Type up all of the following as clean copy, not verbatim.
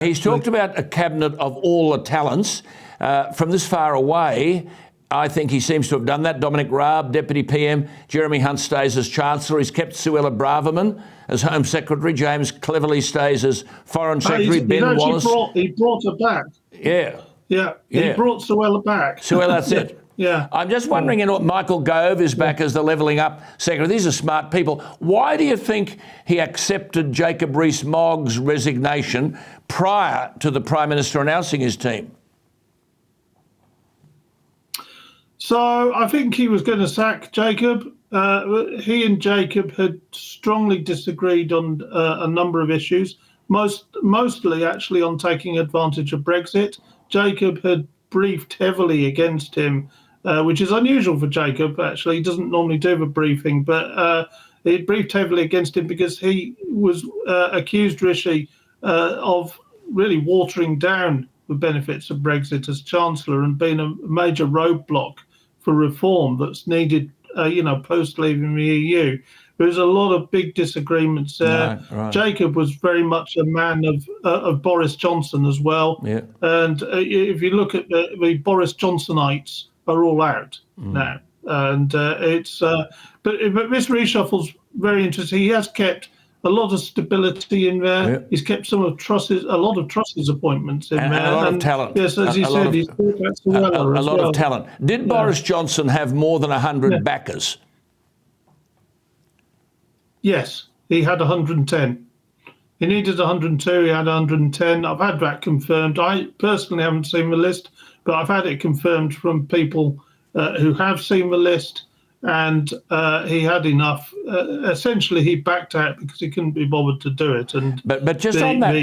He's talked about a cabinet of all the talents. From this far away, I think he seems to have done that. Dominic Raab, Deputy PM, Jeremy Hunt stays as Chancellor. He's kept Suella Braverman as Home Secretary. James Cleverly stays as Foreign Secretary. Ben Wallace. He brought her back. Yeah. He brought Suella back. Suella, that's it. Yeah. I'm just wondering, Michael Gove is back as the Levelling Up Secretary. These are smart people. Why do you think he accepted Jacob Rees-Mogg's resignation prior to the Prime Minister announcing his team? So I think he was going to sack Jacob. He and Jacob had strongly disagreed on a number of issues, mostly actually on taking advantage of Brexit. Jacob had briefed heavily against him, which is unusual for Jacob, actually. He doesn't normally do a briefing, but he briefed heavily against him because he was accused Rishi of really watering down the benefits of Brexit as Chancellor and being a major roadblock for reform that's needed, post leaving the EU. There's a lot of big disagreements there. Right. Jacob was very much a man of Boris Johnson as well. Yeah. And if you look at the Boris Johnsonites are all out now. And but this reshuffle's very interesting. He has kept a lot of stability in there. Yeah. He's kept a lot of Truss's appointments in there. And a lot of talent. Yes, as he said, he's brought back Suella a lot of talent. Did Boris Johnson have more than 100 backers? Yes, he had 110. He needed 102, he had 110. I've had that confirmed. I personally haven't seen the list, but I've had it confirmed from people who have seen the list. And he had enough. Essentially, he backed out because he couldn't be bothered to do it. And but just on that,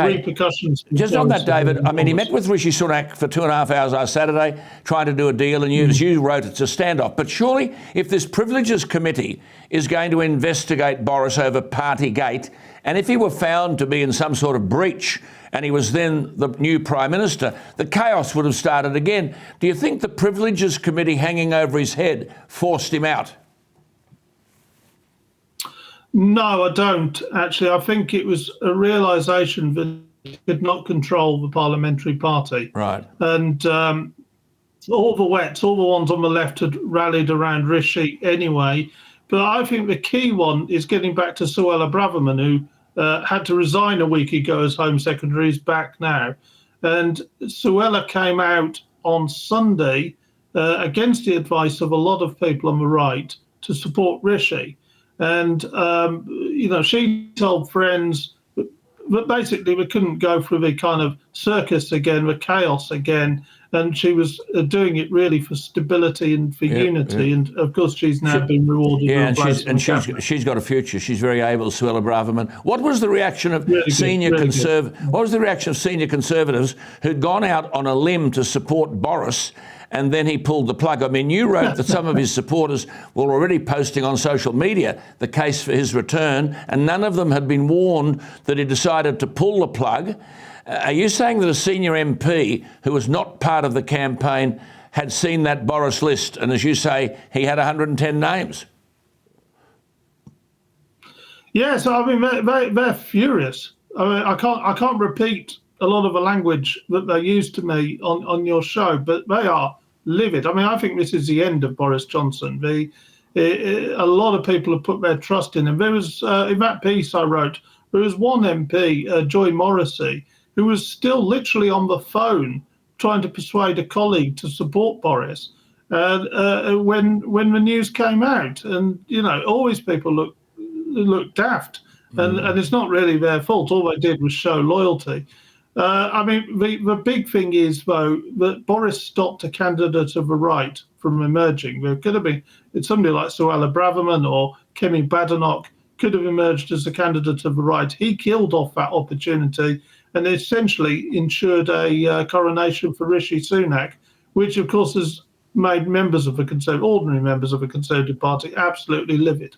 repercussions. Just on that, David. I mean, he met with Rishi Sunak for 2.5 hours last Saturday, trying to do a deal, and as you wrote, it's a standoff. But surely, if this Privileges Committee is going to investigate Boris over Partygate, and if he were found to be in some sort of breach, and he was then the new Prime Minister, the chaos would have started again. Do you think the Privileges Committee hanging over his head forced him out? No, I don't, actually. I think it was a realisation that he could not control the parliamentary party. Right. And all the ones on the left had rallied around Rishi anyway. But I think the key one is getting back to Suella Braverman, who had to resign a week ago as Home Secretary, is back now. And Suella came out on Sunday against the advice of a lot of people on the right to support Rishi. And, she told friends that basically we couldn't go through the kind of circus again, the chaos again. And she was doing it really for stability and for unity. Yeah. And of course, she's now been rewarded. Yeah, and she's got a future. She's very able, Suella Braverman. What was the reaction of senior Conservatives who'd gone out on a limb to support Boris, and then he pulled the plug? I mean, you wrote that some of his supporters were already posting on social media the case for his return, and none of them had been warned that he decided to pull the plug. Are you saying that a senior MP who was not part of the campaign had seen that Boris list, and as you say, he had 110 names? Yes, I mean they're furious. I mean, I can't repeat a lot of the language that they used to me on your show, but they are livid. I mean, I think this is the end of Boris Johnson. A lot of people have put their trust in him. There was in that piece I wrote, there was one MP, Joy Morrissey, who was still literally on the phone trying to persuade a colleague to support Boris when the news came out. And, all these people look daft. And it's not really their fault. All they did was show loyalty. I mean, the big thing is, though, that Boris stopped a candidate of the right from emerging. There could have been somebody like Suella Braverman or Kemi Badenoch could have emerged as a candidate of the right. He killed off that opportunity and essentially ensured a coronation for Rishi Sunak, which, of course, has made ordinary members of the Conservative Party absolutely livid.